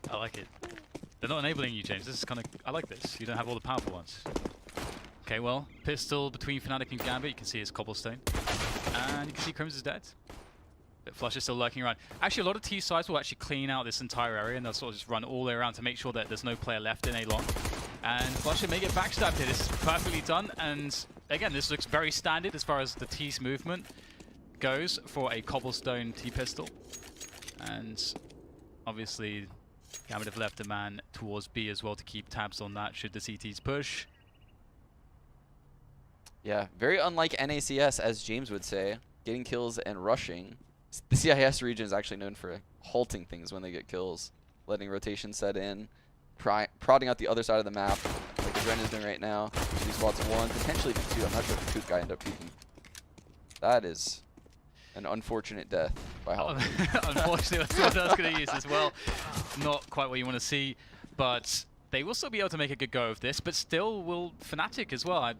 I like it. They're not enabling you, James. This is kind of... I like this. You don't have all the powerful ones. Okay, well, pistol between Fnatic and Gambit. You can see his Cobblestone. And you can see Crims is dead. But Flush is still lurking around. Actually, a lot of T sides will actually clean out this entire area, and they'll sort of just run all the way around to make sure that there's no player left in A long. And Flush may get backstabbed here. This is perfectly done. And again, this looks very standard as far as the T's movement goes for a Cobblestone T-pistol. And obviously, Gambit have left a man towards B as well to keep tabs on that should the CTs push. Yeah, very unlike NACS, as James would say, getting kills and rushing. The CIS region is actually known for halting things when they get kills, letting rotation set in, prodding out the other side of the map, like Adren is doing right now. 2 spots in 1, potentially even 2. I'm not sure if the Kook guy ended up peeking. That is an unfortunate death by Halting. Unfortunately, that's what I was going to use as well. Not quite what you want to see, but they will still be able to make a good go of this, but still will Fnatic as well. I'm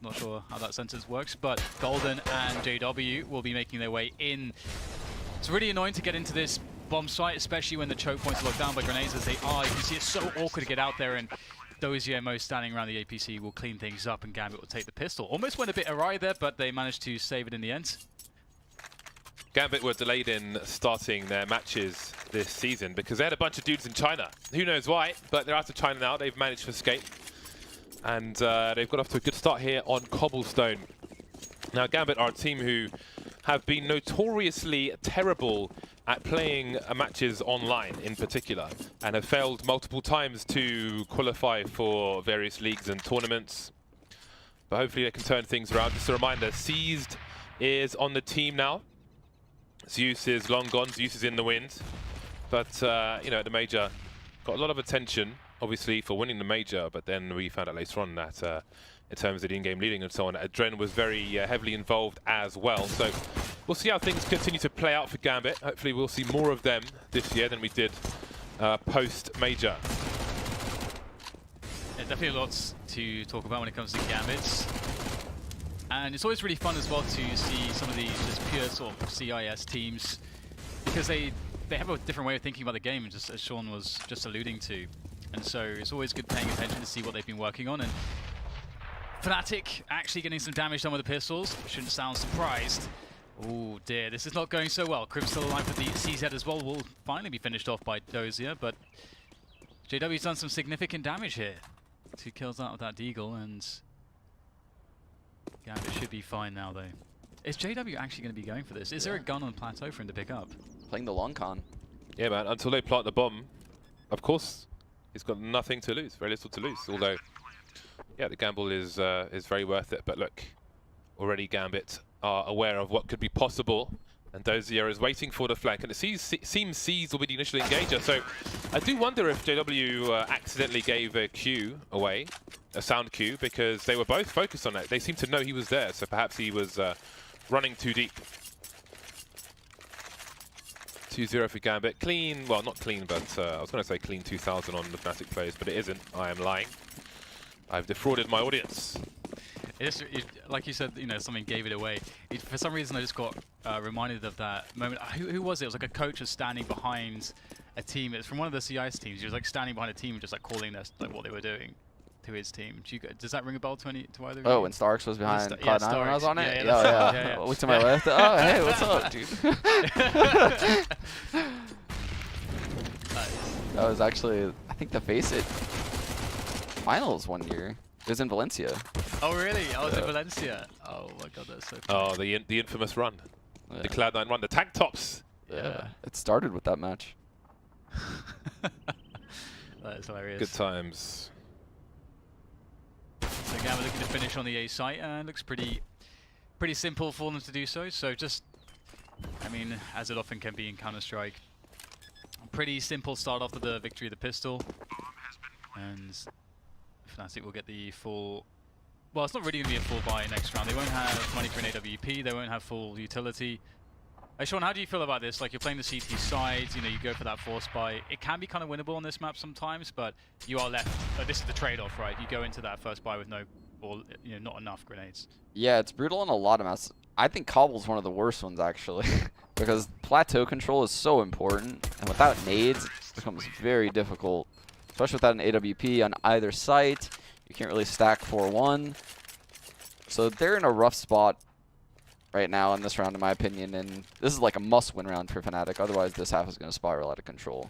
not sure how that sentence works, but Golden and JW will be making their way in. It's really annoying to get into this bomb site, especially when the choke points are locked down by grenades as they are. You can see it's so awkward to get out there, and those EMOs standing around the APC will clean things up, and Gambit will take the pistol. Almost went a bit awry there, but they managed to save it in the end. Gambit were delayed in starting their matches this season because they had a bunch of dudes in China. Who knows why, but they're out of China now. They've managed to escape. And they've got off to a good start here on Cobblestone. Now, Gambit are a team who have been notoriously terrible at playing matches online in particular, and have failed multiple times to qualify for various leagues and tournaments. But hopefully they can turn things around. Just a reminder, Seized is on the team now. Zeus is long gone, Zeus is in the wind. But, you know, the major got a lot of attention, obviously, for winning the major, but then we found out later on that in terms of the in-game leading and so on, Adren was very heavily involved as well. So we'll see how things continue to play out for Gambit. Hopefully we'll see more of them this year than we did post-major. Yeah, definitely lots to talk about when it comes to Gambits. And it's always really fun as well to see some of these just pure sort of CIS teams, because they have a different way of thinking about the game, just as Sean was just alluding to. And so it's always good paying attention to see what they've been working on. And Fnatic actually getting some damage done with the pistols. Shouldn't sound surprised. Oh dear, this is not going so well. Crib's still alive with the CZ as well. Will finally be finished off by Dozier, but JW's done some significant damage here. 2 kills out of that Deagle, and Gambit should be fine now though. Is JW actually going to be going for this? Is there a gun on plateau for him to pick up? Playing the long con. Yeah, man, until they plant the bomb, of course, he's got nothing to lose, very little to lose. Although, yeah, the gamble is very worth it. But look, already Gambit are aware of what could be possible, and Dozier is waiting for the flank. And it seems Seized will be the initial engager. So I do wonder if JW accidentally gave a cue away, a sound cue, because they were both focused on it. They seemed to know he was there, so perhaps he was running too deep. 2-0 for Gambit. Clean, well, not clean, but I was going to say clean 2000 on the Fnatic players, but it isn't. I am lying. I've defrauded my audience. Like you said, you know, something gave it away. For some reason, I just got reminded of that moment. Who was it? It was like a coach was standing behind a team. It's from one of the CIS teams. He was like standing behind a team, just like calling us like what they were doing to his team. Does that ring a bell to either of you? Oh, when Starks was behind Cloud9 when I was on it? Yeah. Look to my left. Oh, hey, what's up, dude? That was actually, I think, the Face It finals one year. It was in Valencia. Oh, really? I was in Valencia. Oh, my God, that's so funny. Oh, the infamous run. Yeah. The Cloud9 run. The tank tops. Yeah. It started with that match. That is hilarious. Good times. So Gambit looking to finish on the A site, and looks pretty simple for them to do so. So just, I mean, as it often can be in Counter-Strike, pretty simple start off with the victory of the pistol. And Fnatic will get the full... Well, it's not really going to be a full buy next round. They won't have money for an AWP. They won't have full utility. Sean, how do you feel about this? Like, you're playing the CT side, you know, you go for that force buy. It can be kind of winnable on this map sometimes, but you are left... this is the trade-off, right? You go into that first buy with no or not enough grenades. Yeah, it's brutal on a lot of maps. I think Cobble's one of the worst ones actually, because plateau control is so important, and without nades, it becomes very difficult, especially without an AWP on either site. You can't really stack 4-1, so they're in a rough spot right now in this round, in my opinion, and this is like a must-win round for Fnatic. Otherwise, this half is going to spiral out of control.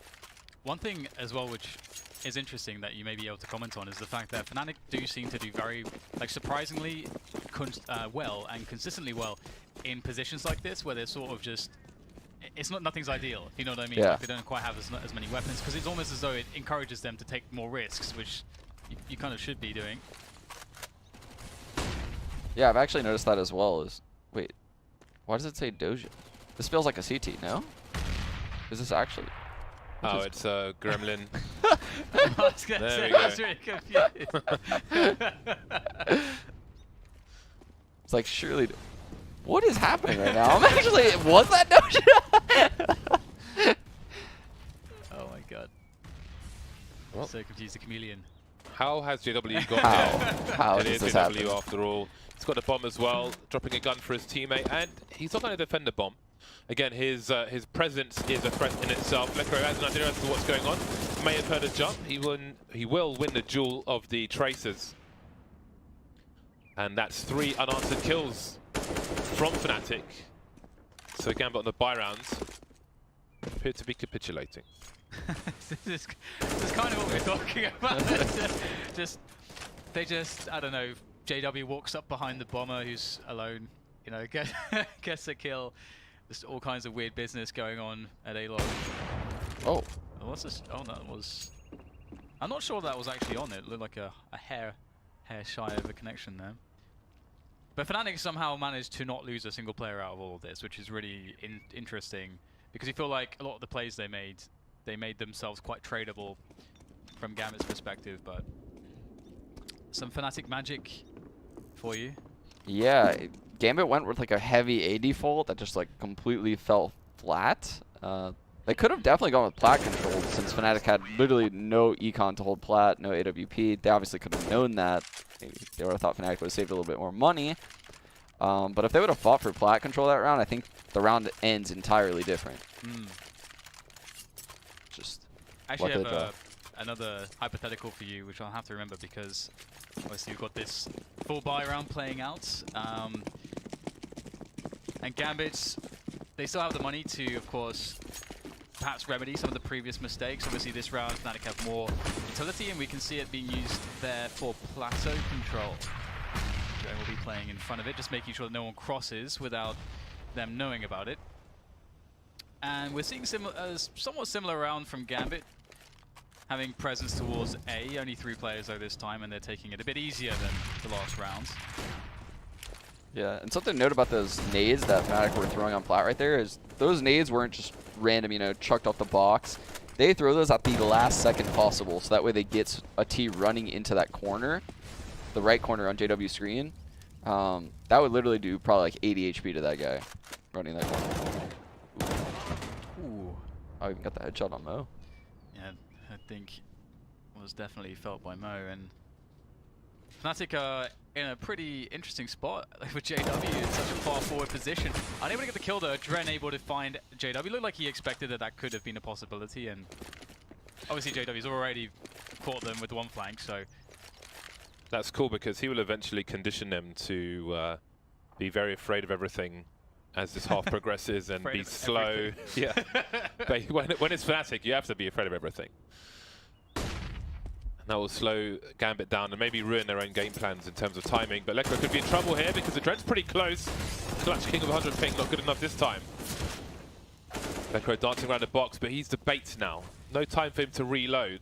One thing as well, which is interesting that you may be able to comment on, is the fact that Fnatic do seem to do very, surprisingly well and consistently well in positions like this, where they're sort of just, nothing's ideal, if you know what I mean? Yeah. Like, they don't quite have as many weapons, because it's almost as though it encourages them to take more risks, which you kind of should be doing. Yeah, I've actually noticed that as well. Wait, why does it say Doja? This feels like a CT, no? Is this actually? Oh, it's a gremlin. I was going to There say, we I was go. really confused. It's like, surely. What is happening right now? I'm actually. Was that Doja? Oh my god. Well. So confused, the chameleon. How has JW got How? there? How It does is this JW happen? after all. He's got a bomb as well, dropping a gun for his teammate, and he's not going to defend the bomb. Again, his presence is a threat in itself. Lekro has an idea as to what's going on. May have heard a jump. He will win the duel of the Tracers. And that's 3 unanswered kills from Fnatic. So Gambit on the buy rounds appear to be capitulating. this is kind of what we're talking about. They just, I don't know, JW walks up behind the bomber who's alone, gets a kill. Just all kinds of weird business going on at A-Log. Oh. What's this? Oh, that was... I'm not sure that was actually on it. It looked like a hair shy of a connection there. But Fnatic somehow managed to not lose a single player out of all of this, which is really interesting. Because you feel like a lot of the plays they made themselves quite tradable from Gambit's perspective, but some Fnatic magic for you. Yeah, Gambit went with like a heavy AD fault that just like completely fell flat. They could have definitely gone with plat control since Fnatic had literally no econ to hold plat, no AWP. They obviously could have known that. Maybe they would have thought Fnatic would have saved a little bit more money. But if they would have fought for plat control that round, I think the round ends entirely different. Just Actually, what I they have another hypothetical for you, which I'll have to remember because obviously you've got this full buy round playing out. And Gambit, they still have the money to, of course, perhaps remedy some of the previous mistakes. Obviously, this round, Fnatic have more utility, and we can see it being used there for plateau control. Joe will be playing in front of it, just making sure that no one crosses without them knowing about it. And we're seeing somewhat similar round from Gambit, having presence towards A. Only 3 players though this time, and they're taking it a bit easier than the last rounds. Yeah, and something to note about those nades that Fnatic were throwing on plat right there is those nades weren't just random, chucked off the box. They throw those at the last second possible, so that way they get a T running into that corner, the right corner on JW screen. That would literally do probably like 80 HP to that guy running that corner. Ooh. Oh, even got the headshot on Mo. Yeah, I think was definitely felt by Mo, and Fnatic are in a pretty interesting spot with JW in such a far forward position. Unable to get the kill though, Dren able to find JW. Looked like he expected that could have been a possibility, and obviously JW's already caught them with one flank, so... That's cool because he will eventually condition them to be very afraid of everything as this half progresses and be slow. Yeah, but when it's Fnatic, you have to be afraid of everything. And that will slow Gambit down and maybe ruin their own game plans in terms of timing. But Lekro could be in trouble here because the Dren's pretty close. Clutch King of 100 ping, not good enough this time. Lekro dancing around the box, but he's the bait now. No time for him to reload.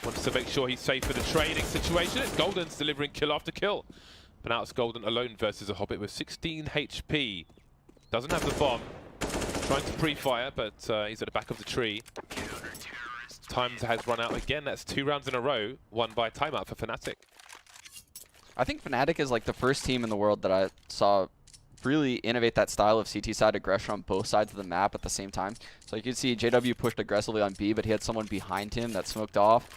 Wants to make sure he's safe for the trading situation. It's Golden's delivering kill after kill. But now it's Golden alone versus a Hobbit with 16 HP. Doesn't have the bomb. Trying to pre-fire, but he's at the back of the tree. Time has run out again. That's 2 rounds in a row, won by timeout for Fnatic. I think Fnatic is like the first team in the world that I saw really innovate that style of CT side aggression on both sides of the map at the same time. So you can see JW pushed aggressively on B, but he had someone behind him that smoked off.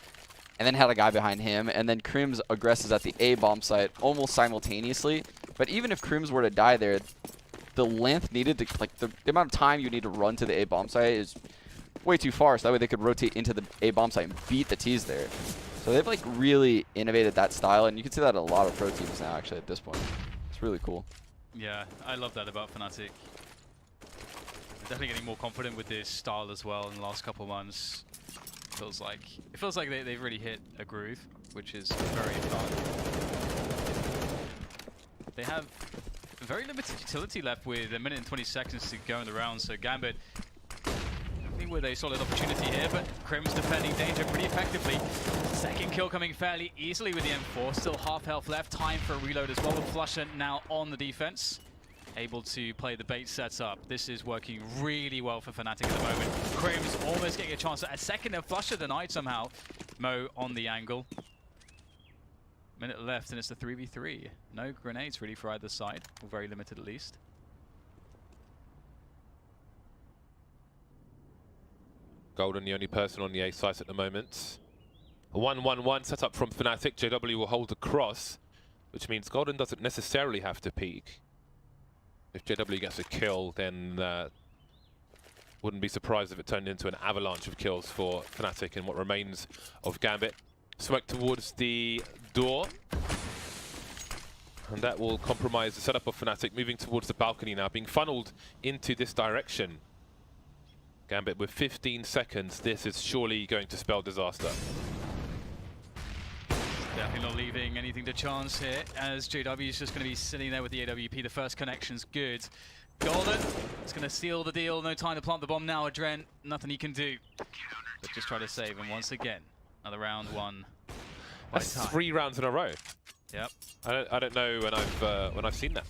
and then had a guy behind him, and then Crims aggresses at the A bomb site almost simultaneously. But even if Crims were to die there, the length needed to, like the amount of time you need to run to the A bomb site is way too far, so that way they could rotate into the A bomb site and beat the T's there. So they've like really innovated that style, and you can see that in a lot of pro teams now actually at this point. It's really cool. Yeah, I love that about Fnatic. They're definitely getting more confident with this style as well in the last couple of months. It feels like they've really hit a groove, which is very fun. They have very limited utility left with 1 minute and 20 seconds to go in the round, so Gambit I think with a solid opportunity here, but Crim's defending danger pretty effectively. Second kill coming fairly easily with the M4, still half health left, time for a reload as well with Flusher now on the defense. Able to play the bait setup. This is working really well for Fnatic at the moment. Crim's almost getting a chance at a second, and Flusher denied somehow. Mo on the angle. Minute left and it's the 3v3. No grenades really for either side, or very limited at least. Golden, the only person on the A site at the moment. A 1-1-1 set up from Fnatic. JW will hold the cross, which means Golden doesn't necessarily have to peek. If JW gets a kill, then wouldn't be surprised if it turned into an avalanche of kills for Fnatic in what remains of Gambit. Smoke towards the door. And that will compromise the setup of Fnatic, moving towards the balcony now, being funneled into this direction. Gambit with 15 seconds. This is surely going to spell disaster. Definitely not leaving anything to chance here, as JW is just going to be sitting there with the AWP. The first connection's good. Golden is going to seal the deal. No time to plant the bomb now. Adren, nothing he can do. But just try to save him once again. Another round one. That's 3 rounds in a row. Yep. I don't know when I've seen that.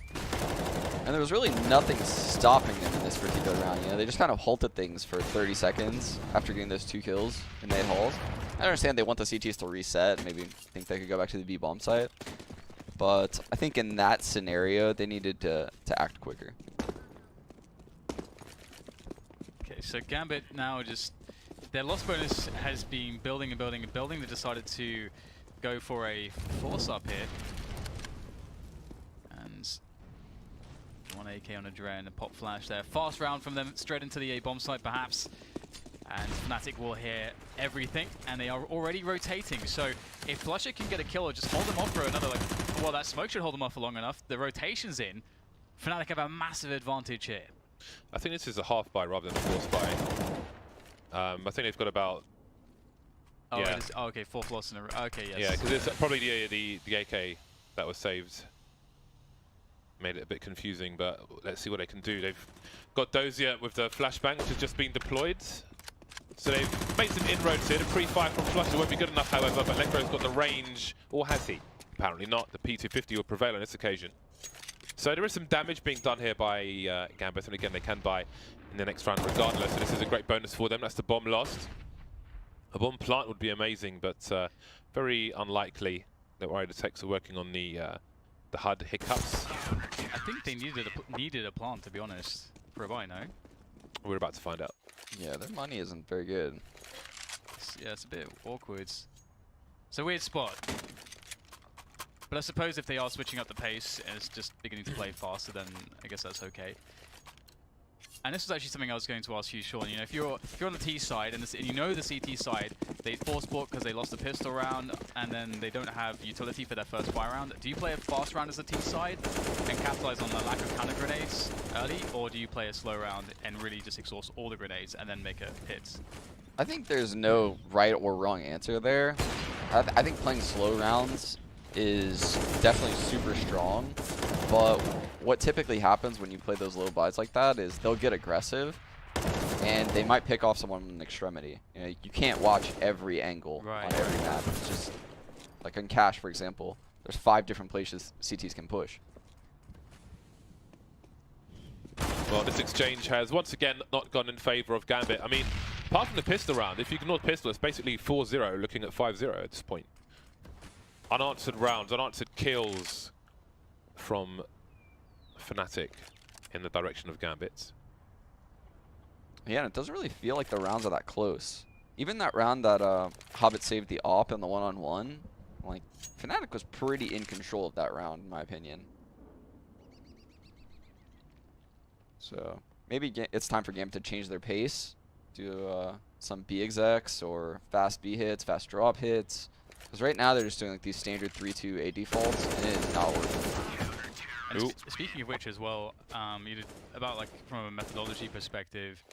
And there was really nothing stopping them in this particular round. You know, they just kind of halted things for 30 seconds after getting those 2 kills in mid halls. I understand they want the CTs to reset, maybe think they could go back to the B bomb site. But I think in that scenario, they needed to act quicker. Okay, so Gambit now just... Their loss bonus has been building and building and building. They decided to go for a force up here. And 1 AK on Adren, a pop flash there. Fast round from them, straight into the A bomb site perhaps. And Fnatic will hear everything, and they are already rotating. So if Flusher can get a kill or just hold them off for another, well, that smoke should hold them off for long enough. The rotation's in. Fnatic have a massive advantage here. I think this is a half buy rather than a force buy. I think they've got about... Oh, yeah. oh, okay, 4 floss in a row. Okay, yes. Yeah, because it's probably the AK that was saved. Made it a bit confusing, but let's see what they can do. They've got Dozier with the flashbang, which has just been deployed. So they've made some inroads here. The pre-fire from Flusher won't be good enough, however, but Necro's got the range, or has he? Apparently not. The P250 will prevail on this occasion. So there is some damage being done here by Gambit, and again, they can buy in the next round regardless. So this is a great bonus for them. That's the bomb lost. A bomb plant would be amazing, but very unlikely that Warrior Techs are working on the HUD hiccups. I think they needed a plant, to be honest, for a buy, no? We're about to find out. Yeah, their money isn't very good. Yeah, it's a bit awkward. It's a weird spot. But I suppose if they are switching up the pace and it's just beginning to play faster, then I guess that's okay. And this was actually something I was going to ask you, Sean. You know, if you're on the T side and you know the CT side, they force bought because they lost the pistol round, and then they don't have utility for their first fire round. Do you play a fast round as a T side and capitalize on the lack of counter grenades early, or do you play a slow round and really just exhaust all the grenades and then make a hit? I think there's no right or wrong answer there. I think playing slow rounds is definitely super strong, but what typically happens when you play those low buys like that is they'll get aggressive and they might pick off someone in an extremity. You know, you can't watch every angle on every map. It's just like on Cash, for example, there's 5 different places CTs can push. Well, this exchange has once again not gone in favor of Gambit. I mean, apart from the pistol round, if you ignore the pistol, it's basically 4-0 looking at 5-0 at this point. Unanswered rounds, unanswered kills from Fnatic in the direction of Gambit. Yeah, and it doesn't really feel like the rounds are that close. even that round that Hobbit saved the op and the one-on-one, like Fnatic was pretty in control of that round, in my opinion. So maybe it's time for Gambit to change their pace, do some B execs or fast B hits, fast drop hits. Because right now they're just doing like these standard 3-2 A defaults, and it is not working. And speaking of which as well, about like from a methodology perspective,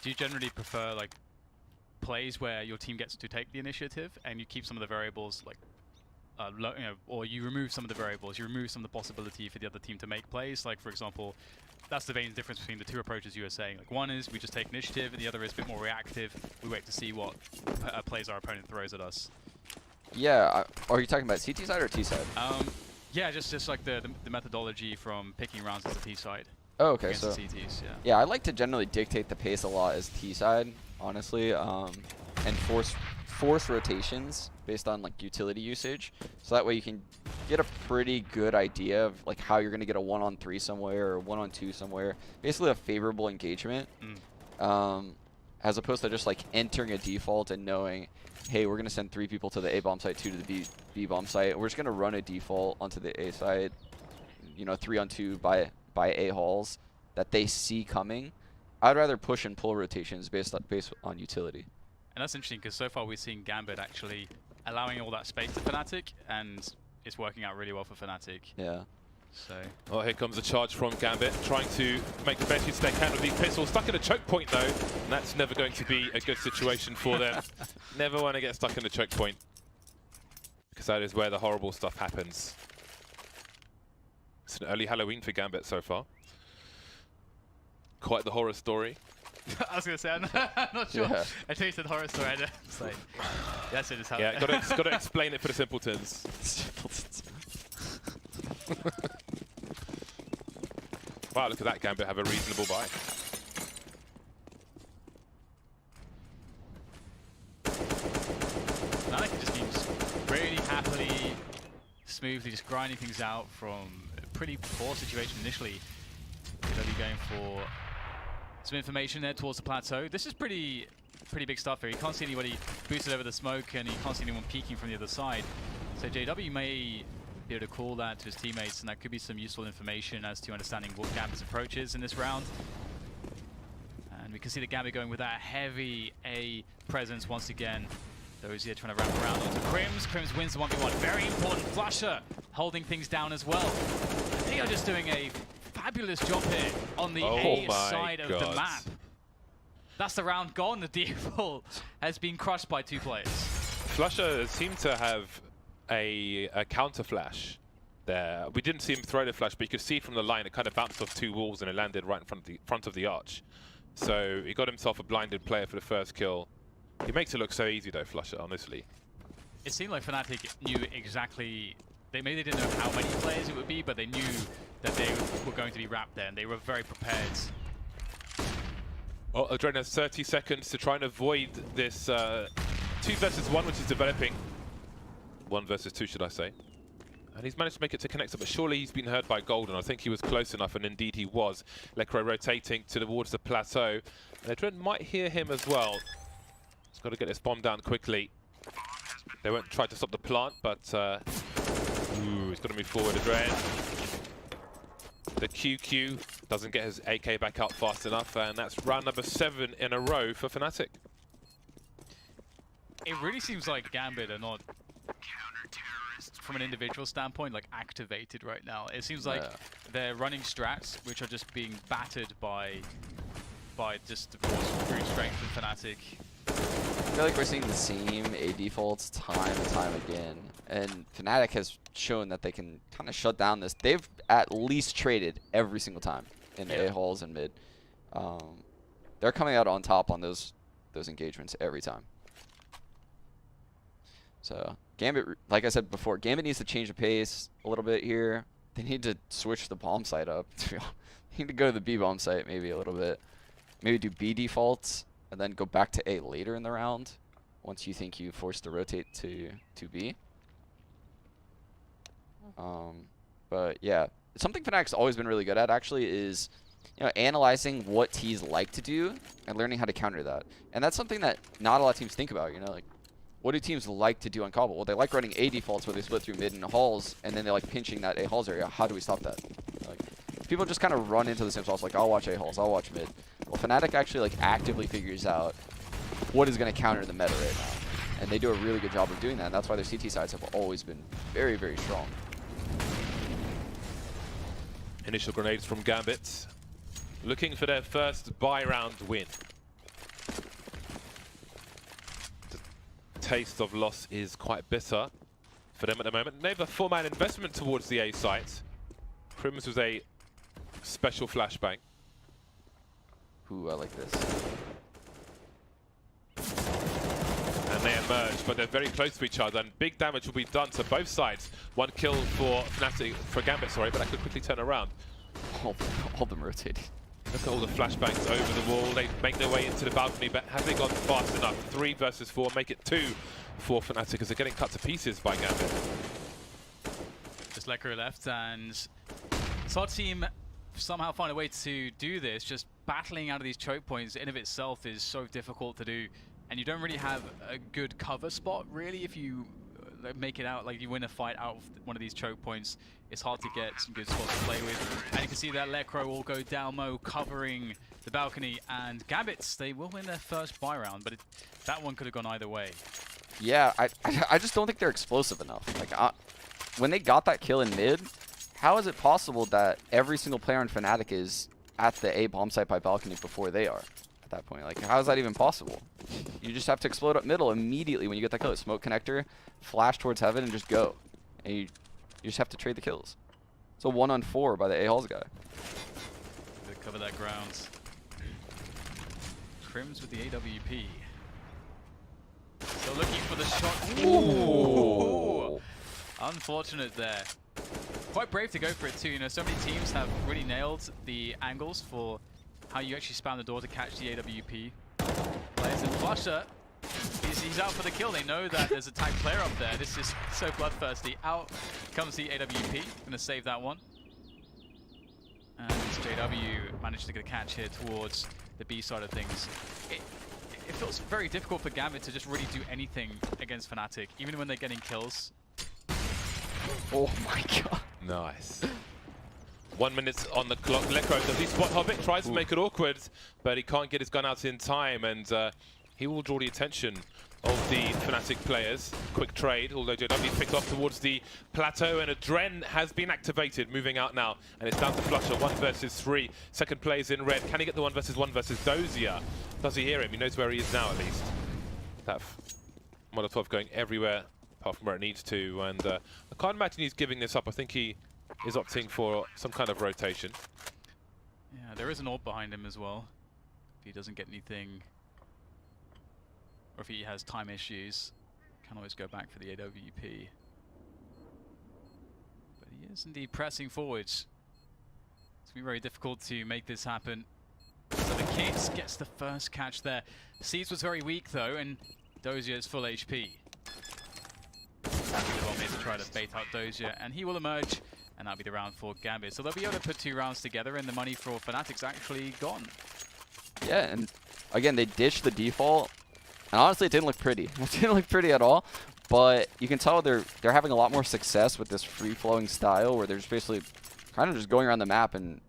do you generally prefer like plays where your team gets to take the initiative and you keep some of the variables like, or you remove some of the variables, you remove some of the possibility for the other team to make plays? Like for example, that's the main difference between the two approaches you were saying. Like one is we just take initiative, and the other is a bit more reactive. We wait to see what plays our opponent throws at us. Yeah, are you talking about CT side or T side? Yeah, just like the methodology from picking rounds as the T side. Oh, okay, Against so the CTs, yeah. Yeah, I like to generally dictate the pace a lot as T side, honestly, and force rotations based on like utility usage. So that way you can get a pretty good idea of like how you're gonna get a 1-on-3 somewhere or 1-on-2 somewhere. Basically a favorable engagement, as opposed to just like entering a default and knowing, hey, we're gonna send 3 people to the A bomb site, 2 to the B bomb site. We're just gonna run a default onto the A side, you know, 3-on-2 by A halls that they see coming. I'd rather push and pull rotations based on utility. And that's interesting because so far we've seen Gambit actually allowing all that space to Fnatic, and it's working out really well for Fnatic. Yeah. So. Well, here comes a charge from Gambit, trying to make the best use they can with these pistols. Stuck in a choke point though, and that's never going to be a good situation for them. Never want to get stuck in the choke point, because that is where the horrible stuff happens. It's an early Halloween for Gambit so far. Quite the horror story. I was gonna say, I'm not sure. Yeah. I thought you said horror story. It's like, that's it. Just how. Yeah, got to explain it for the simpletons. Wow, look at that. Gambit have a reasonable buy. Fnatic just seems really happily, smoothly just grinding things out from a pretty poor situation initially. They'll be going for some information there towards the plateau. This is pretty big stuff here. You can't see anybody boosted over the smoke, and you can't see anyone peeking from the other side. So JW may be able to call that to his teammates, and that could be some useful information as to understanding what Gambit's approach is in this round. And we can see the Gambit going with that heavy A presence once again. Those here trying to wrap around onto Crims. Crims wins the 1v1. Very important. Flusher holding things down as well. They are just doing a fabulous job here on the A side of the map. That's the round gone. The default has been crushed by 2 players. Flusher seemed to have a counter flash there. We didn't see him throw the flash, but you could see from the line it kind of bounced off 2 walls and it landed right in front of the arch. So he got himself a blinded player for the first kill. He makes it look so easy though, Flusher, honestly. It seemed like Fnatic knew exactly. Maybe they didn't know how many players it would be, but they knew that they were going to be wrapped there, and they were very prepared. Well, Adrenaline has 30 seconds to try and avoid this 2 versus 1, which is developing. 1 versus 2, should I say. And he's managed to make it to connect, but surely he's been heard by Golden. I think he was close enough, and indeed he was. Lecro rotating towards the plateau. And Adrenaline might hear him as well. He's got to get this bomb down quickly. They won't try to stop the plant, but he's got to move forward, Adrenaline. The QQ doesn't get his AK back out fast enough, and that's round number 7 in a row for Fnatic. It really seems like Gambit are not, from an individual standpoint, like activated right now. It seems like they're running strats which are just being battered by just the brute strength of Fnatic. I feel like we're seeing the same A defaults time and time again, and Fnatic has shown that they can kind of shut down this. They've at least traded every single time in A halls and mid. They're coming out on top on those engagements every time. So Gambit, like I said before, Gambit needs to change the pace a little bit here. They need to switch the bomb site up. They need to go to the B bomb site maybe a little bit. Maybe do B defaults and then go back to A later in the round once you think you forced to rotate to B. But yeah, something Fnatic's always been really good at actually is analyzing what T's like to do and learning how to counter that. And that's something that not a lot of teams think about, like, what do teams like to do on Cobble? Well, they like running A defaults where they split through mid and halls, and then they like pinching that A halls area. How do we stop that? Like, people just kind of run into the same sauce, like, I'll watch A halls, I'll watch mid. Well, Fnatic actually like actively figures out what is going to counter the meta right now. And they do a really good job of doing that, and that's why their CT sides have always been very, very strong. Initial grenades from Gambit, looking for their first buy-round win. The taste of loss is quite bitter for them at the moment. They have a 4-man investment towards the A site. Crims was a special flashbang. Ooh, I like this. And they emerge, but they're very close to each other, and big damage will be done to both sides. One kill for Fnatic, for Gambit, sorry, but that could quickly turn around. All of them rotated. Look at all the flashbangs over the wall. They make their way into the balcony, but have they gone fast enough? 3 versus 4, make it 2 for Fnatic as they're getting cut to pieces by Gambit. Just Lekro left, and SOT team somehow find a way to do this. Just battling out of these choke points in of itself is so difficult to do. And you don't really have a good cover spot, really, if you make it out, like you win a fight out of one of these choke points. It's hard to get some good spots to play with. And you can see that Lekro will go down low, covering the balcony. And Gambits, they will win their first buy round, but that one could have gone either way. Yeah, I just don't think they're explosive enough. Like, when they got that kill in mid, how is it possible that every single player on Fnatic is at the A bomb site by balcony before they are? That point, like, how is that even possible? You just have to explode up middle immediately when you get that kill. Smoke connector, flash towards heaven, and just go. And you just have to trade the kills. It's a 1-on-4 by the A-Halls guy. They cover that ground. Crims with the AWP. So looking for the shot. Ooh. Unfortunate there. Quite brave to go for it too. So many teams have really nailed the angles for how you actually spam the door to catch the AWP players. And Flusher, he's out for the kill. They know that there's a tagged player up there. This is so bloodthirsty. Out comes the AWP. Gonna save that one. And JW managed to get a catch here towards the B side of things. It feels very difficult for Gambit to just really do anything against Fnatic, even when they're getting kills. Oh my god. Nice. 1 minute on the clock. Lekro, does he spot Hobbit? Tries to make it awkward, but he can't get his gun out in time, and he will draw the attention of the Fnatic players. Quick trade, although JW picked off towards the plateau, and a Dren has been activated, moving out now, and it's down to Flusher, 1 versus 3. Second player's in red. Can he get the 1 versus 1 versus Dozier? Does he hear him? He knows where he is now, at least. That Molotov going everywhere, apart from where it needs to, and I can't imagine he's giving this up. I think he is opting for some kind of rotation. Yeah, there is an AWP behind him as well. If he doesn't get anything, or if he has time issues, can always go back for the AWP. But he is indeed pressing forwards. It's going to be very difficult to make this happen. So the Kings gets the first catch there. Seeds was very weak though, and Dozier is full HP. Well made to try to bait out Dozier, and he will emerge. And that'll be the round for Gambit. So they'll be able to put 2 rounds together, and the money for Fnatic's actually gone. Yeah, and again, they ditched the default. And honestly, it didn't look pretty. It didn't look pretty at all. But you can tell they're having a lot more success with this free-flowing style, where they're just basically kind of just going around the map and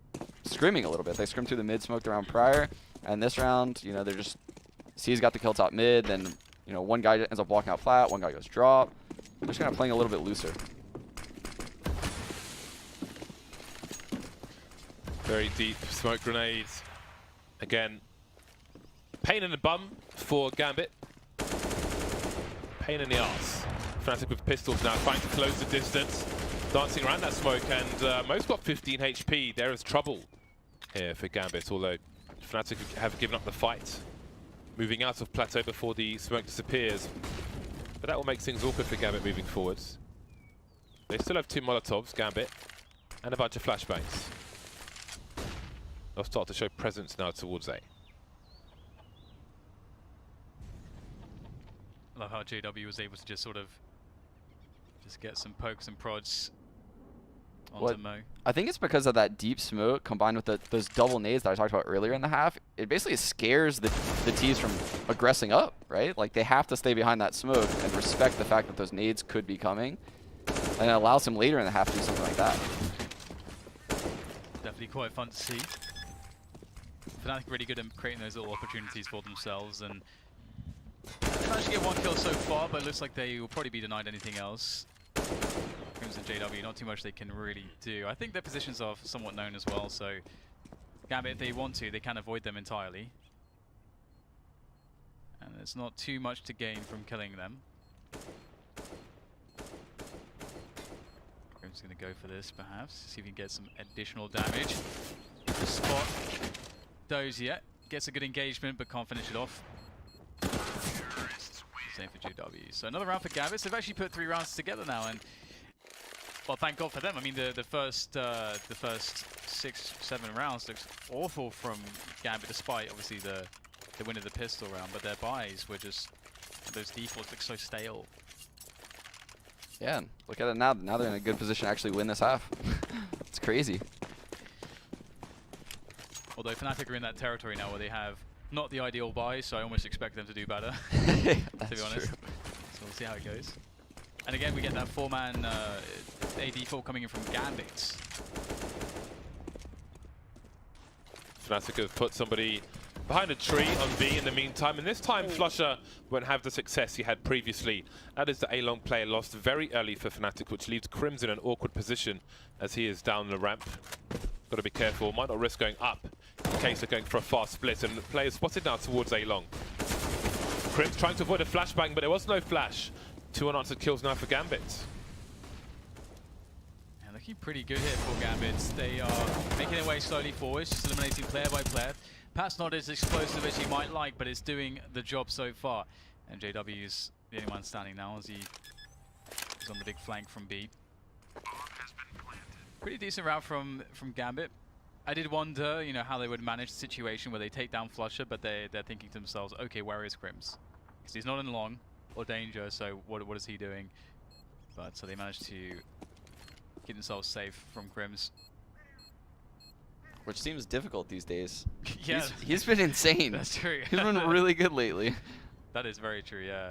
scrimming a little bit. They scrimmed through the mid, smoked around prior, and this round, they're just C's got the kill top mid. Then one guy ends up walking out flat, one guy goes drop. They're just kind of playing a little bit looser. Very deep smoke grenades. Again, pain in the bum for Gambit. Pain in the arse. Fnatic with pistols now, trying to close the distance. Dancing around that smoke, and most got 15 HP. There is trouble here for Gambit, although Fnatic have given up the fight. Moving out of plateau before the smoke disappears. But that will make things awkward for Gambit moving forwards. They still have 2 Molotovs, Gambit, and a bunch of flashbangs. They'll start to show presence now towards A. I love how JW was able to just sort of get some pokes and prods onto Mo. I think it's because of that deep smoke combined with those double nades that I talked about earlier in the half. It basically scares the T's from aggressing up, right? Like, they have to stay behind that smoke and respect the fact that those nades could be coming. And it allows him later in the half to do something like that. Definitely quite fun to see. Fnatic really good at creating those little opportunities for themselves, and they managed to get 1 kill so far, but it looks like they will probably be denied anything else. Crimson JW, not too much they can really do. I think their positions are somewhat known as well, so Gambit, if they want to, they can avoid them entirely. And there's not too much to gain from killing them. Crimson's going to go for this, perhaps, see if he can get some additional damage. The spot Dozier gets a good engagement, but can't finish it off. Same for JW. So another round for Gambit. So they've actually put 3 rounds together now, and well, thank God for them. I mean, the first 6-7 rounds looks awful from Gambit, despite obviously the win of the pistol round. But their buys were just, those defaults look so stale. Yeah, and look at it now. Now they're in a good position to actually win this half. It's crazy. Although Fnatic are in that territory now where they have not the ideal buy, so I almost expect them to do better, to be honest. True. So we'll see how it goes. And again, we get that 4-man A default coming in from Gambit. Fnatic have put somebody behind a tree on B in the meantime, and this time Flusher won't have the success he had previously. That is the A-long player lost very early for Fnatic, which leaves Crimson in an awkward position as he is down the ramp. Got to be careful, might not risk going up in case they're going for a fast split, and the player's spotted now towards A-long. Crims trying to avoid a flashbang, but there was no flash. 2 unanswered kills now for Gambit. Yeah, looking pretty good here for Gambit. They are making their way slowly forwards, just eliminating player by player. Perhaps not as explosive as you might like, but it's doing the job so far. And JW is the only one standing now as he is on the big flank from B. Pretty decent route from Gambit. I did wonder, you know, how they would manage the situation where they take down Flusher, but they're thinking to themselves, okay, where is Crims? Because he's not in long or danger, so what is he doing? But so they managed to keep themselves safe from Crims. Which seems difficult these days. Yeah, he's been insane. That's true. He's been really good lately. That is very true, yeah.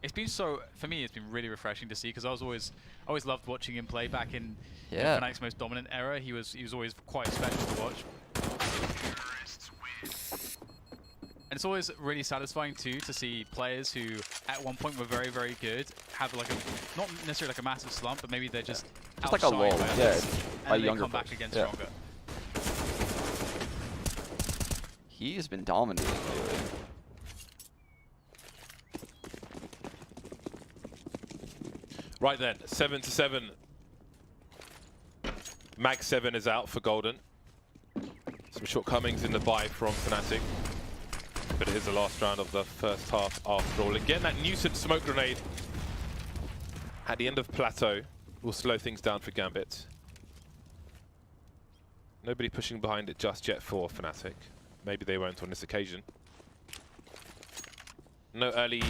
It's been so, for me, it's been really refreshing to see, because I always loved watching him play back in Fnatic's most dominant era. He was always quite special to watch. And it's always really satisfying too to see players who at one point were very, very good have like a, not necessarily like a massive slump, but maybe they're just like a lull, yeah, and they come back again stronger. He has been dominating lately. Right then, 7-7. Mag 7 is out for Golden. Some shortcomings in the buy from Fnatic. But it is the last round of the first half after all. Again, that nuisance smoke grenade at the end of Plateau will slow things down for Gambit. Nobody pushing behind it just yet for Fnatic. Maybe they won't on this occasion. No early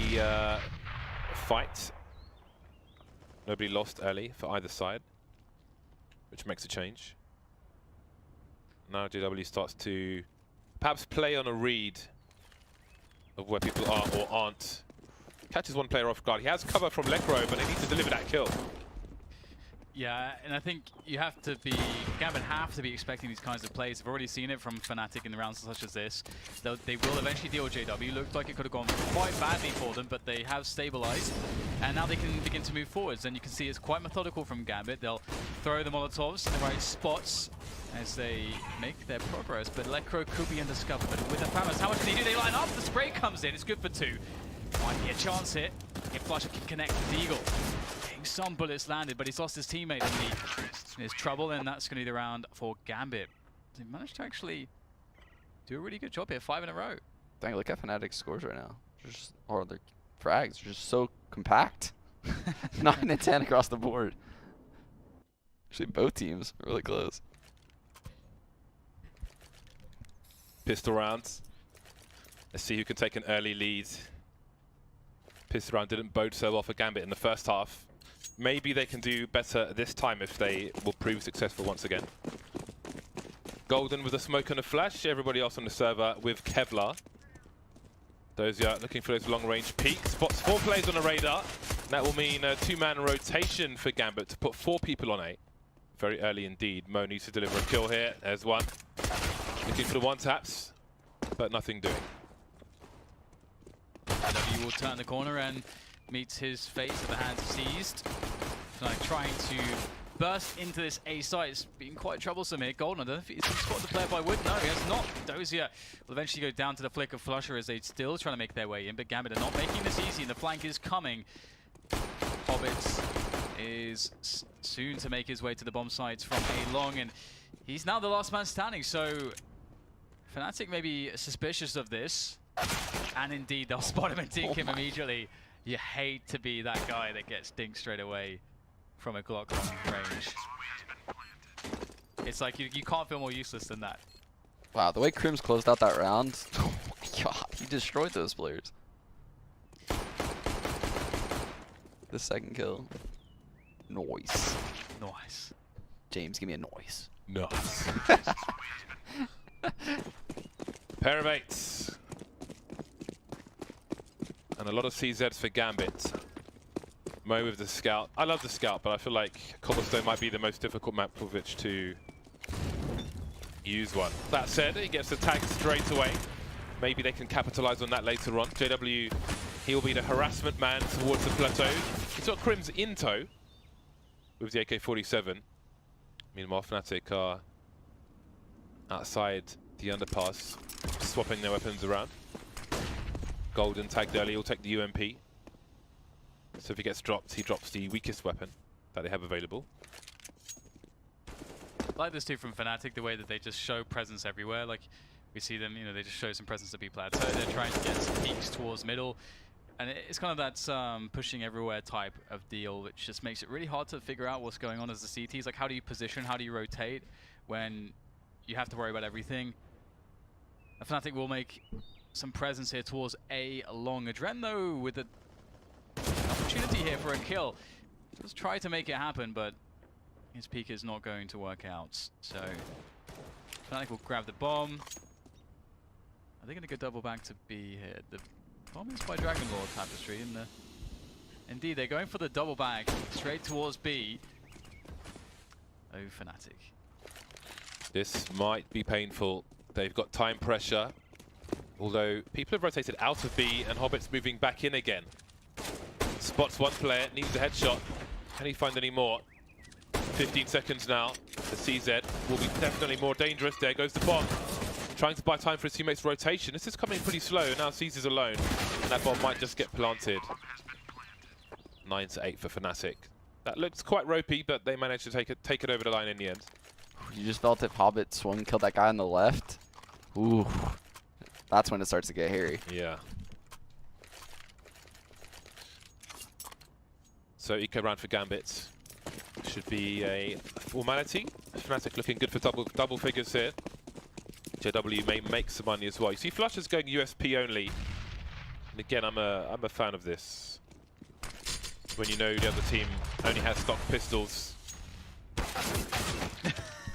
fight. Nobody lost early for either side, which makes a change. Now JW starts to perhaps play on a read of where people are or aren't. Catches one player off guard. He has cover from Lekro, but they need to deliver that kill. Yeah, and I think you have to be, Gambit have to be expecting these kinds of plays. They've already seen it from Fnatic in the rounds such as this. They will eventually deal with JW. Looked like it could have gone quite badly for them, but they have stabilized. And now they can begin to move forwards. And you can see it's quite methodical from Gambit. They'll throw the Molotovs in the right spots as they make their progress. But Lekro could be undiscovered. But with the Famous, how much can he do? They line up. The spray comes in. It's good for 2. Might be a chance here if Flusher can connect with Eagle. Some bullets landed, but he's lost his teammate in his trouble, and that's going to be the round for Gambit. They managed to actually do a really good job here, 5 in a row. Dang, look at Fnatic's scores right now. Or their frags are just so compact. 9 and 10 across the board. Actually, both teams are really close. Pistol rounds. Let's see who can take an early lead. Pistol round didn't bode so well for Gambit in the first half. maybe they can do better this time if they will prove successful once again. Golden with a smoke and a flash. Everybody else on the server with Kevlar. Those looking for those long-range peaks. Spots 4 players on the radar. That will mean a 2-man rotation for Gambit to put 4 people on A. Very early indeed. Mo needs to deliver a kill here. There's one. Looking for the one-taps, but nothing doing. W will turn the corner and meets his fate at the hands seized. Like trying to burst into this A site. It's been quite troublesome here. Golden, I don't know if he's spotted the player by Wood. No, he has not. Dozier will eventually go down to the flick of Flusher as they still trying to make their way in, but Gambit are not making this easy, and the flank is coming. Hobbits is soon to make his way to the bomb sites from A long, and he's now the last man standing, so Fnatic may be suspicious of this, and indeed they'll spot him and dink him immediately. You hate to be that guy that gets dinked straight away from a Glock long range. It's like you can't feel more useless than that. Wow, the way Crims closed out that round, oh my god, he destroyed those players. The second kill. Noise. Nice. James, give me a noise. Nice. Pair of 8s. And a lot of CZs for Gambit. Mo with the scout. I love the scout, but I feel like Cobblestone might be the most difficult map for which to use one. That said, he gets the tag straight away. Maybe they can capitalize on that later on. JW, he will be the harassment man towards the plateau. He's got Crims in tow with the AK-47. Meanwhile, Fnatic are outside the underpass, swapping their weapons around. Golden tagged early, he'll take the UMP. So if he gets dropped, he drops the weakest weapon that they have available. I like this too from Fnatic, the way that they just show presence everywhere. Like we see them, you know, they just show some presence at B plateau. They're trying to get some peaks towards middle. And it's kind of that pushing everywhere type of deal, which just makes it really hard to figure out what's going on as the CTs. Like, how do you position, how do you rotate when you have to worry about everything? Fnatic will make some presence here towards A long. Adren, though, with an opportunity here for a kill. Just try to make it happen, but his peak is not going to work out. So, Fnatic will grab the bomb. Are they going to go double back to B here? The bomb is by Dragon Lord Tapestry, and indeed they're going for the double back straight towards B. Oh, Fnatic. This might be painful. They've got time pressure. Although people have rotated out of B and Hobbit's moving back in again. Spots one player, needs a headshot. Can he find any more? 15 seconds now. The CZ will be definitely more dangerous. There goes the bomb. Trying to buy time for his teammates' rotation. This is coming pretty slow. Now CZ's alone. And that bomb might just get planted. 9-8 for Fnatic. That looks quite ropey, but they managed to take it over the line in the end. You just felt if Hobbit swung and killed that guy on the left. Ooh. That's when it starts to get hairy. Yeah. So eco round for Gambit. Should be a formality. Fnatic looking good for double figures here. JW may make some money as well. You see Flusher's going USP only. And again, I'm a fan of this. When you know the other team only has stock pistols.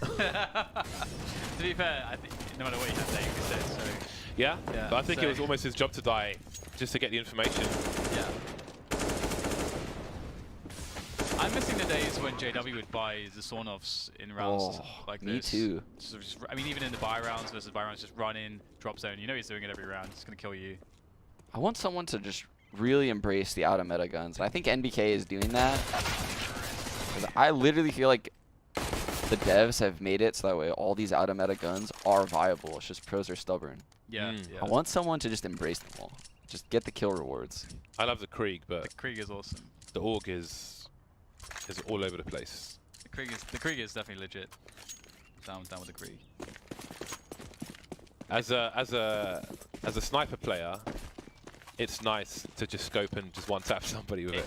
To be fair, I think no matter what you have there, you can say so. Yeah? Yeah, But I think so it was almost his job to die just to get the information. Yeah. I'm missing the days when JW would buy the Sornovs in rounds like this. Me too. So just, I mean, even in the buy rounds versus buy rounds, just run in, drop zone. You know he's doing it every round. It's going to kill you. I want someone to just really embrace the out-of-meta guns. And I think NBK is doing that. I literally feel like the devs have made it so that way all these out-of-meta guns are viable. It's just pros are stubborn. Yeah, yeah. I want someone to just embrace them all. Just get the kill rewards. I love the Krieg, but The Krieg is awesome. the AUG is all over the place. The Krieg is definitely legit. Down with the Krieg. As a sniper player, it's nice to just scope and just one-tap somebody with it.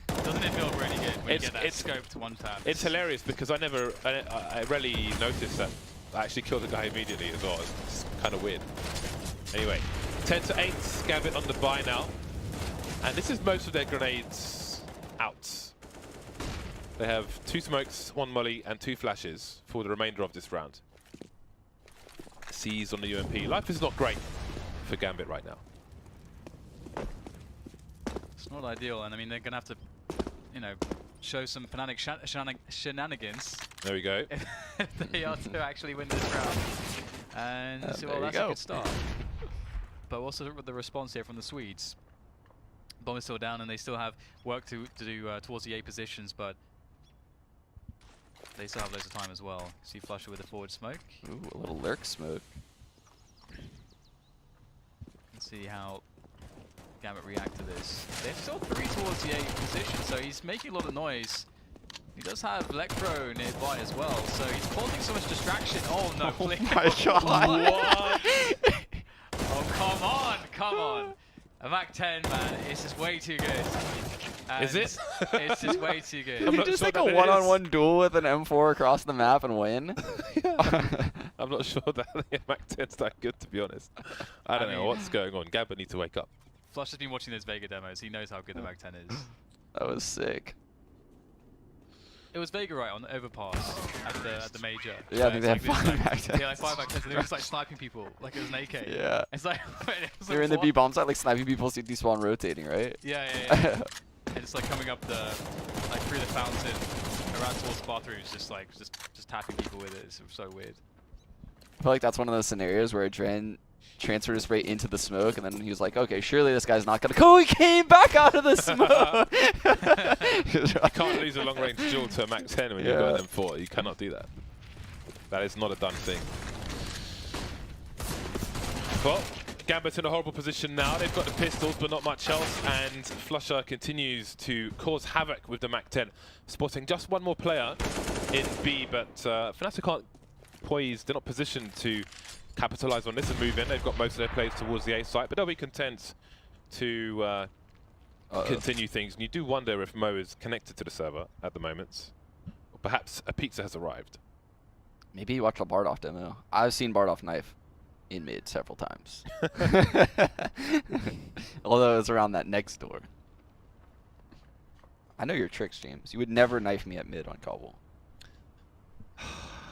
Doesn't it feel really good when you It's- get that scope to one tap? It's hilarious because I rarely noticed that I actually killed the guy immediately as well. It's kind of weird. Anyway, 10-8, Gambit on the buy now. And this is most of their grenades out. They have 2 smokes, 1 molly, and 2 flashes for the remainder of this round. C's on the UMP. Life is not great for Gambit right now. It's not ideal, and I mean they're gonna have to, you know, show some Fnatic shenanigans. There we go. if they are to actually win this round. And so, well, that's a good start. But also the response here from the Swedes. Bomb is still down, and they still have work to do towards the A positions, but they still have loads of time as well. See Flusher with a forward smoke. Ooh, a little lurk smoke. Let's see how Gambit react to this. They're still 3 towards the A position, so he's making a lot of noise. He does have Electro nearby as well, so he's causing so much distraction. Oh no, Oh my god. What? Oh, come on, come on. A Mac-10, man, it's just way too good. And Is it? It's just way too good. Did you not just sure like that a it one-on-one duel with an M4 across the map and win? I'm not sure that the Mac-10's that good, to be honest. I don't know mean- what's going on. Gambit needs to wake up. Flush has been watching those Vega demos. He knows how good the Mac-10 is. That was sick. It was Vega right on the overpass at the major. Yeah, I think they had It's like 5 this, Mac-10s. Yeah, like 5 Mac-10s, and they were just like sniping people like it was an AK. Yeah. It's like, They were in the B bomb side, like sniping people, CT spawn rotating, right? Yeah, yeah, yeah. And it's like coming up the, like through the fountain, around towards the bathrooms, just tapping people with it. It's so weird. I feel like that's one of those scenarios where Adren transferred his straight into the smoke, and then he was like, okay, surely this guy's not gonna go. He came back out of the smoke! You can't lose a long-range duel to a Mac-10 when you've got an M4. You cannot do that. That is not a done thing. Well, Gambit's in a horrible position now. They've got the pistols, but not much else. And Flusher continues to cause havoc with the Mac-10, spotting just 1 more player in B. But Fnatic aren't poised. They're not positioned to capitalize on this and move in. They've got most of their plays towards the A site, but they'll be content to continue things. And you do wonder if Mo is connected to the server at the moment. Or perhaps a pizza has arrived. Maybe you watched a Bardoff demo. I've seen Bardoff knife in mid several times. Although it was around that next door. I know your tricks, James. You would never knife me at mid on Cobble.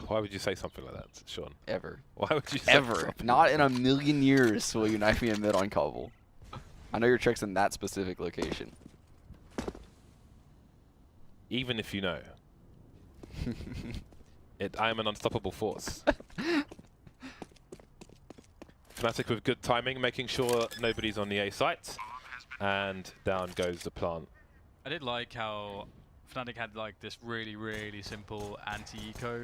Why would you say something like that, Sean? Ever. Why would you say Ever. something? Not in a million years will you knife me at mid on Cobble. I know your tricks in that specific location. Even if you know. I am an unstoppable force. Fnatic with good timing, making sure nobody's on the A site. And down goes the plant. I did like how Fnatic had like this really, really simple anti-eco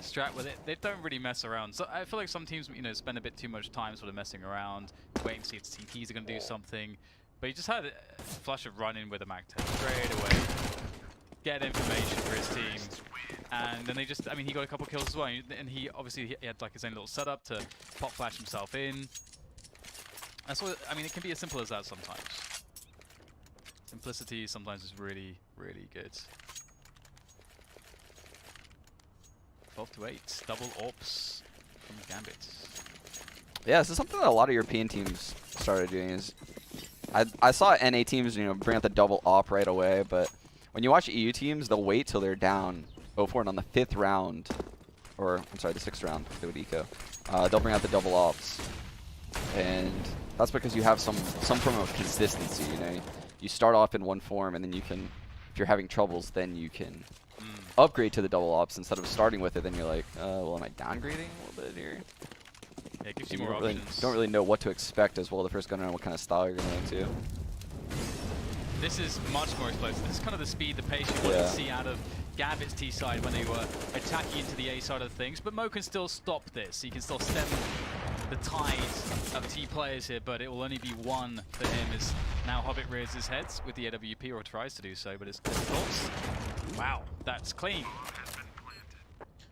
strat with it. They don't really mess around. So I feel like some teams, you know, spend a bit too much time sort of messing around, waiting to see if the CTs are going to do something. But he just had a Flusher run in with a Mac-10 straight away, get information for his team, and then they just, I mean, he got a couple kills as well, and he obviously he had like his own little setup to pop flash himself in. That's what, I mean, it can be as simple as that sometimes. Simplicity sometimes is really, really good. 12-8, double AWPs from Gambit. Yeah, this is something that a lot of European teams started doing. Is I saw NA teams, you know, bring out the double AWP right away, but when you watch EU teams, they'll wait till they're down 0-4, and on the 5th round, or I'm sorry, the 6th round, they would eco, they'll bring out the double AWPs, and that's because you have some form of consistency. You know, you start off in one form, and then you can, if you're having troubles, then you can upgrade to the double AWPs instead of starting with it. Then you're like, well, am I downgrading a little bit here? Yeah, it gives you You more don't really, options. don't really know what to expect as well the first gun round, what kind of style you're going to. This is much more explosive. This is kind of the speed, the pace you want to see out of Gambit's T side when they were attacking into the A side of things. But Mo can still stop this. He can still stem the tide of T players here, but it will only be one for him as now Hobbit rears his head with the AWP, or tries to do so, but it's difficult. Wow, that's clean.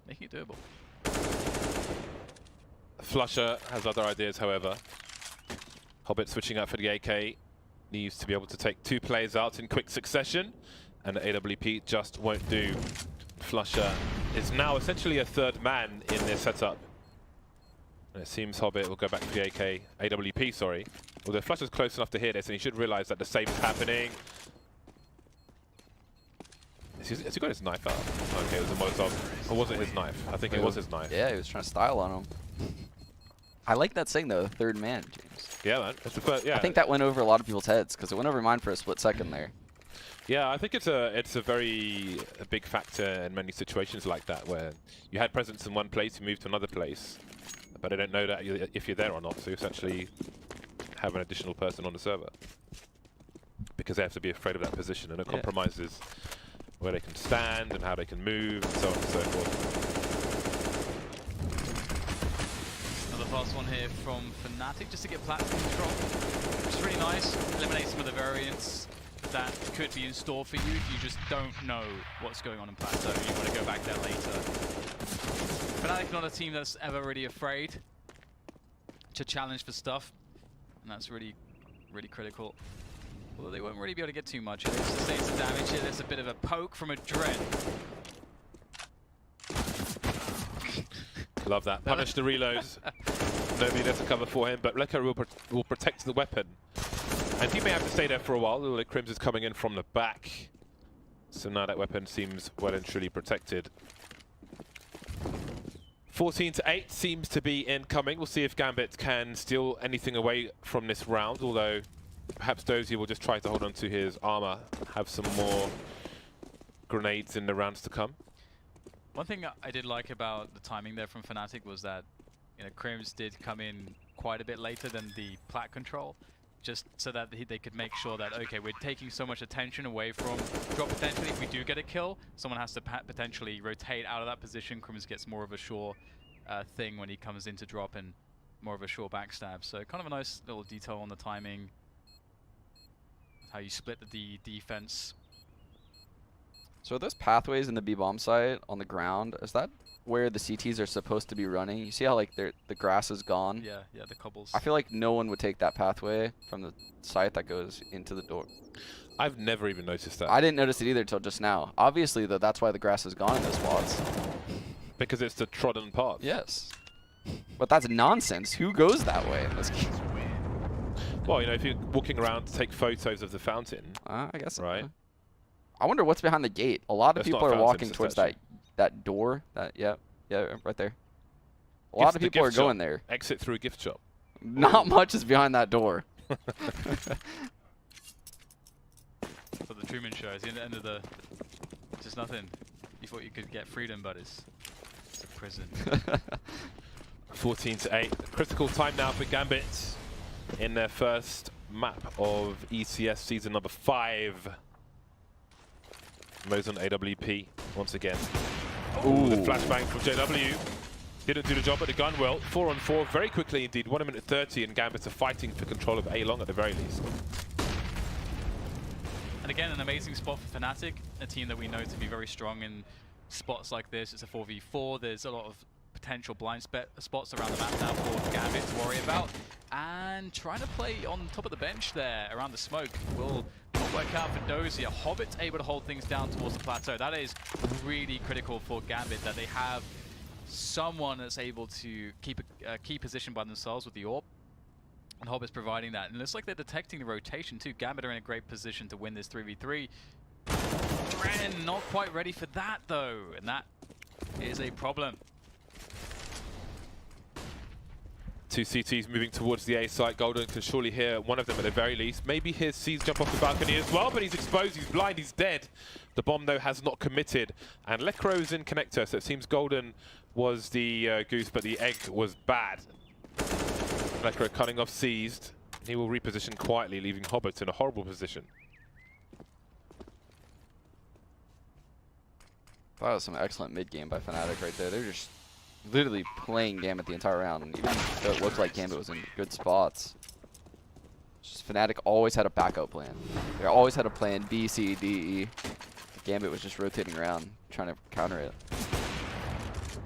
Making it doable. Flusher has other ideas, however. Hobbit switching out for the AK. Needs to be able to take 2 players out in quick succession, and the AWP just won't do. Flusher is now essentially a 3rd man in their setup. And it seems Hobbit will go back to the AK, AWP, sorry. Although Flusher's close enough to hear this, and he should realize that the same is happening. Has he got his knife out? Okay, it was a Molotov. Or was it his knife? I think it was his knife. Yeah, he was trying to style on him. I like that saying though, third man, James. Yeah, man. It's the first, yeah. I think that went over a lot of people's heads because it went over mine for a split second there. Yeah, I think it's a very big factor in many situations like that where you had presence in one place, you moved to another place, but they don't know that if you're there or not. So you essentially have an additional person on the server because they have to be afraid of that position, and it compromises where they can stand and how they can move and so on and so forth. Another fast one here from Fnatic just to get platform control, which is really nice. Eliminate some of the variants that could be in store for you if you just don't know what's going on in Plateau. You want to go back there later. Fnatic not a team that's ever really afraid to challenge for stuff, and that's really, really critical. Although they won't really be able to get too much. It sustains some damage here. There's a bit of a poke from a Dread. Love that. Punish the reloads. Nobody there to cover for him, but Lekka will protect the weapon. And he may have to stay there for a while. The Crims is coming in from the back. So now that weapon seems well and truly protected. 14-8 seems to be incoming. We'll see if Gambit can steal anything away from this round, although perhaps Dozy will just try to hold on to his armor, have some more grenades in the rounds to come. One thing I did like about the timing there from Fnatic was that, you know, Crims did come in quite a bit later than the plat control, just so that they could make sure that, okay, we're taking so much attention away from drop potentially. If we do get a kill, someone has to potentially rotate out of that position. Crims gets more of a sure thing when he comes into drop and more of a sure backstab. So kind of a nice little detail on the timing, how you split the defense. So are those pathways in the B-bomb site on the ground, is that where the CTs are supposed to be running? You see how like the grass is gone? Yeah, the cobbles. I feel like no one would take that pathway from the site that goes into the door. I've never even noticed that. I didn't notice it either till just now. Obviously, though, that's why the grass is gone in those spots. Because it's the trodden path. Yes. But that's nonsense. Who goes that way in this game? Well, you know, if you're walking around to take photos of the fountain. I guess. Right. I wonder what's behind the gate. A lot of That's people not a are fountain, walking it's a towards statue. that door. Yeah, right there. A lot of people are going there. Exit through gift shop. Not much is behind that door. For the Truman Show, it's the end of the... Just nothing. You thought you could get freedom, but it's a prison. 14-8. Critical time now for Gambit in their first map of ECS season number 5. Mo's on AWP once again. Ooh, the flashbang from JW. Didn't do the job, but the gun will. 4-on-4 very quickly indeed. 1 minute 30, and Gambit are fighting for control of A-Long at the very least. And again, an amazing spot for Fnatic, a team that we know to be very strong in spots like this. It's a 4v4. There's a lot of potential blind spots around the map now for Gambit to worry about. And trying to play on top of the bench there around the smoke will not work out for Dozy. A Hobbit able to hold things down towards the plateau. That is really critical for Gambit, that they have someone that's able to keep a key position by themselves with the AWP. And Hobbit's providing that. And it looks like they're detecting the rotation too. Gambit are in a great position to win this 3v3. Dren not quite ready for that though. And that is a problem. 2 CTs moving towards the A site. Golden can surely hear one of them at the very least. Maybe hear C's jump off the balcony as well, but he's exposed, he's blind, he's dead. The bomb, though, has not committed. And Lekro's in connector, so it seems Golden was the goose, but the egg was bad. Lekro cutting off Seized. He will reposition quietly, leaving Hobbit in a horrible position. That was some excellent mid-game by Fnatic right there. They're just literally playing Gambit the entire round, and even though it looked like Gambit was in good spots, just Fnatic always had a backup plan. They always had a plan B, C, D, E. Gambit was just rotating around, trying to counter it.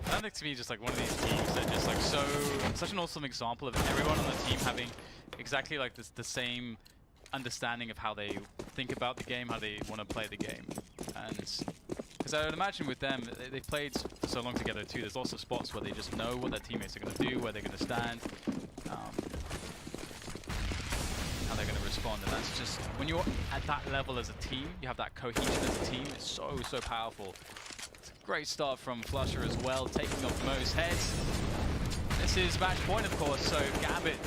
Fnatic to me just like one of these teams that just like such an awesome example of everyone on the team having exactly like the same understanding of how they think about the game, how they want to play the game. And because I would imagine with them, they've played for so long together too, there's lots of spots where they just know what their teammates are going to do, where they're going to stand, how they're going to respawn, and that's just, when you're at that level as a team, you have that cohesion as a team, it's so powerful. It's a great start from Flusher as well, taking off most heads. This is match point, of course, so Gambit,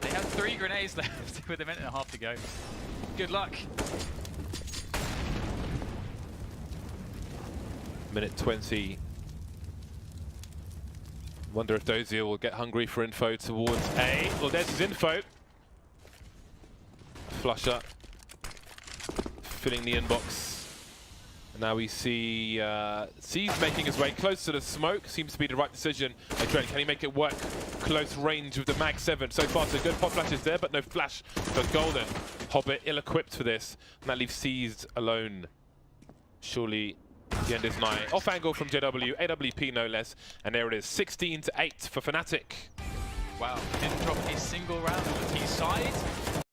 they have 3 grenades left with a minute and a half to go. Good luck. Minute 20. Wonder if Dozier will get hungry for info towards A. Well, there's his info. Flusher filling the inbox. And now we see C's making his way close to the smoke. Seems to be the right decision. Trent, can he make it work? Close range with the Mag 7. So far, so good. Pop flashes there, but no flash for Golden. Hobbit ill-equipped for this. And that leaves C's alone. Surely the end is nigh. Off angle from JW, AWP no less, and there it is, 16-8 for Fnatic. Wow, didn't drop a single round on the T side.